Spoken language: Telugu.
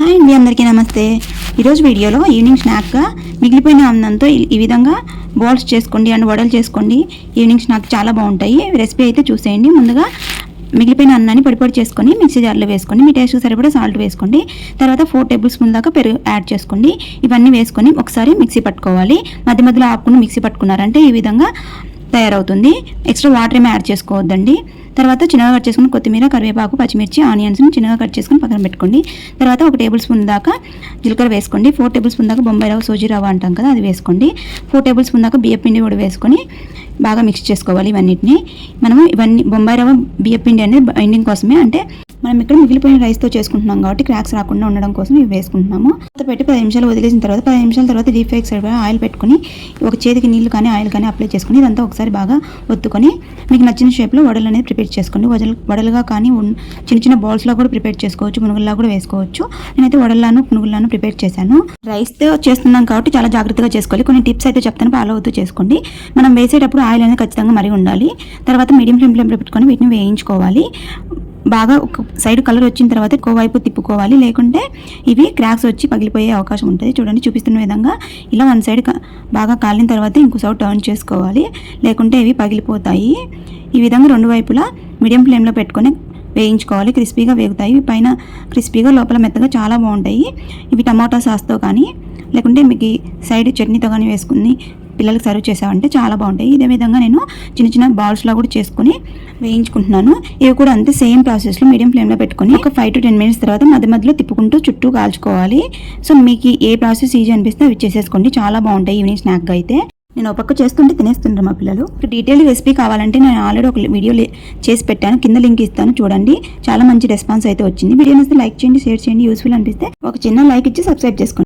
హాయ్ అండి, అందరికీ నమస్తే. ఈరోజు వీడియోలో ఈవినింగ్ స్నాక్గా మిగిలిపోయిన అన్నంతో ఈ విధంగా బాల్స్ చేసుకోండి అండ్ వడలు చేసుకోండి. ఈవినింగ్ స్నాక్ చాలా బాగుంటాయి. రెసిపీ అయితే చూసేయండి. ముందుగా మిగిలిపోయిన అన్నాన్ని పొడి చేసుకొని మిక్సీ జార్లో వేసుకోండి. మీ టేస్ట్కి సరిపడా సాల్ట్ వేసుకోండి. తర్వాత 4 టేబుల్ స్పూన్ దాకా పెరుగు యాడ్ చేసుకోండి. ఇవన్నీ వేసుకొని ఒకసారి మిక్సీ పట్టుకోవాలి. మధ్య మధ్యలో ఆపుకుని మిక్సీ పట్టుకున్నారంటే ఈ విధంగా తయారవుతుంది. ఎక్స్ట్రా వాటర్ ఏమీ యాడ్ చేసుకోవద్దండి. తర్వాత చిన్నగా కట్ చేసుకుని కొత్తిమీర, కరివేపాకు, పచ్చిమిర్చి, ఆనియన్స్ని చిన్నగా కట్ చేసుకుని పక్కన పెట్టుకోండి. తర్వాత 1 టేబుల్ స్పూన్ దాకా జీలకర్ర వేసుకోండి. 4 టేబుల్ స్పూన్ దాకా బొంబాయి రవ్వ, సోజీ రవ్వ అంటాం కదా, అది వేసుకోండి. 4 టేబుల్ స్పూన్ దాకా బియ్య పిండి కూడా వేసుకొని బాగా మిక్స్ చేసుకోవాలి. ఇవన్నీ బొంబాయి రవ్వ, బియ్య పిండి అనేది బైండింగ్ కోసమే, అంటే మనం ఇక్కడ మిగిలిపోయిన రైస్తో చేసుకుంటున్నాం కాబట్టి క్రాక్స్ రాకుండా ఉండడం కోసం ఇవి వేసుకుంటున్నాము. పెట్టి 10 నిమిషాలు వదిలేసిన తర్వాత 10 నిమిషాల తర్వాత డీప్ ఫ్రైకి సరిపడా ఆయిల్ పెట్టుకొని ఒక చేతికి నీళ్లు కానీ ఆయిల్ కానీ అప్లై చేసుకుని ఇదంతా ఒకసారి బాగా ఒత్తుకొని మీకు నచ్చిన షేప్లో వడలు అనేది ప్రిపేర్ చేసుకోండి. వడలుగా కానీ చిన్న చిన్న బాల్స్లో కూడా ప్రిపేర్ చేసుకోవచ్చు, పునుగుల్లా కూడా వేసుకోవచ్చు. నేనైతే వడల్లాను పునుగుల్లాను ప్రిపేర్ చేశాను. రైస్తో చేస్తున్నాం కాబట్టి చాలా జాగ్రత్తగా చేసుకోవాలి. కొన్ని టిప్స్ అయితే చెప్తాను, ఫాలో అవుతూ చేసుకోండి. మనం వేసేటప్పుడు ఆయిల్ అనేది ఖచ్చితంగా మరిగి ఉండాలి. తర్వాత మీడియం ఫ్లేమ్లో పెట్టుకొని వీటిని వేయించుకోవాలి. బాగా ఒక సైడ్ కలర్ వచ్చిన తర్వాత ఇంకో వైపు తిప్పుకోవాలి, లేకుంటే ఇవి క్రాక్స్ వచ్చి పగిలిపోయే అవకాశం ఉంటుంది. చూడండి, చూపిస్తున్న విధంగా ఇలా వన్ సైడ్ బాగా కాలిన తర్వాత ఇంకో సైడ్ టర్న్ చేసుకోవాలి, లేకుంటే ఇవి పగిలిపోతాయి. ఈ విధంగా 2 వైపులా మీడియం ఫ్లేమ్లో పెట్టుకొని వేయించుకోవాలి. క్రిస్పీగా వేగుతాయి, పైన క్రిస్పీగా లోపల మెత్తగా చాలా బాగుంటాయి. ఇవి టమాటా సాస్తో కానీ లేకుంటే మీకు సైడ్ చట్నీతో కానీ వేసుకుని పిల్లలకు సర్వ్ చేసామంటే చాలా బాగుంటాయి. ఇదే విధంగా నేను చిన్న చిన్న బాల్స్లో కూడా చేసుకుని వేయించుకుంటున్నాను. ఇవి కూడా అంతే సేమ్ ప్రాసెస్లో మీడియం ఫ్లేమ్లో పెట్టుకొని ఒక 5 to 10 మినిట్స్ తర్వాత మధ్య మధ్యలో తిప్పుకుంటూ చుట్టూ కాల్చుకోవాలి. సో మీకు ఏ ప్రాసెస్ ఈజీ అనిపిస్తే అవి చేసేసుకోండి, చాలా బాగుంటాయి ఈవినింగ్ స్నాక్గా అయితే. నేను ఒక పక్క చేస్తుంటే తినేస్తుంటారు మా పిల్లలు. డీటెయిల్ రెసిపీ కావాలంటే నేను ఆల్రెడీ ఒక వీడియో చేసి పెట్టాను, కింద లింక్ ఇస్తాను చూడండి. చాలా మంచి రెస్పాన్స్ అయితే వచ్చింది. వీడియో నచ్చితే లైక్ చేయండి, షేర్ చేయండి. యూస్ఫుల్ అనిపిస్తే ఒక చిన్న లైక్ ఇచ్చి సబ్స్క్రైబ్ చేసుకోండి.